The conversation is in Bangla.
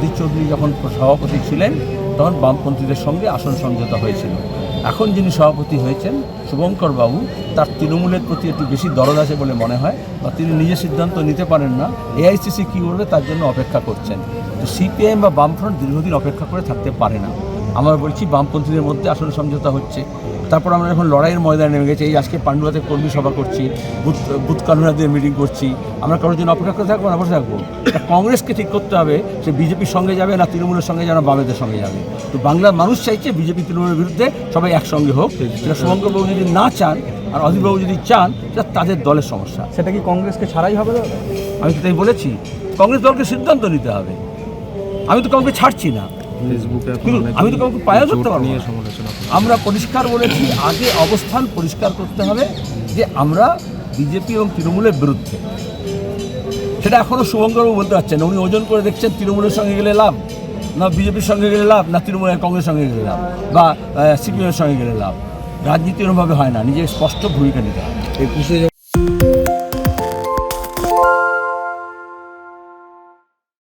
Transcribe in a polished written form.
অধীর চৌধুরী যখন সভাপতি ছিলেন তখন বামপন্থীদের সঙ্গে আসন সমঝোতা হয়েছিল। এখন যিনি সভাপতি হয়েছেন শুভঙ্কর বাবু, তার তৃণমূলের প্রতি একটু বেশি দরদ আছে বলে মনে হয়, বা তিনি নিজে সিদ্ধান্ত নিতে পারেন না, এআইসিসি কী করবে তার জন্য অপেক্ষা করছেন। তো সিপিআইএম বা বামফ্রন্ট দীর্ঘদিন অপেক্ষা করে থাকতে পারে না। আমরা বলছি বামপন্থীদের মধ্যে আসন সমঝোতা হচ্ছে, তারপর আমরা এখন লড়াইয়ের ময়দানে নেমে গেছি। এই আজকে পান্ডুয়াতে কর্মী সভা করছি, বুথ কনভেনারদের মিটিং করছি। আমরা কারোর জন্য অপেক্ষা করে থাকবো না, বসে থাকবো? কংগ্রেসকে ঠিক করতে হবে সে বিজেপির সঙ্গে যাবে না তৃণমূলের সঙ্গে যাবে না বামেদের সঙ্গে যাবে। তো বাংলার মানুষ চাইছে বিজেপি তৃণমূলের বিরুদ্ধে সবাই একসঙ্গে হোক। সেটা শুভঙ্করবাবু যদি না চান আর অধীরবাবু যদি চান, সেটা তাদের দলের সমস্যা। সেটা কি কংগ্রেসকে ছাড়াই হবে? আমি তো তাই বলেছি, কংগ্রেস দলকে সিদ্ধান্ত নিতে হবে। আমি তো কাউকে ছাড়ছি না, আমি তো কাউকে পায়া করতে পারবো না। আমরা পরিষ্কার বলেছি, আগে অবস্থান পরিষ্কার করতে হবে যে আমরা বিজেপি এবং তৃণমূলের বিরুদ্ধে। সেটা এখনও শুভঙ্করবাবু বলতে পারছেন না। উনি ওজন করে দেখছেন তৃণমূলের সঙ্গে গেলে লাভ, না বিজেপির সঙ্গে গেলে লাভ, না তৃণমূলের কংগ্রেসের সঙ্গে গেলে লাভ, বা সিপিএমের সঙ্গে গেলে লাভ। রাজনীতি এরকমভাবে হয় না, নিজের স্পষ্ট ভূমিকা নিতে হয়।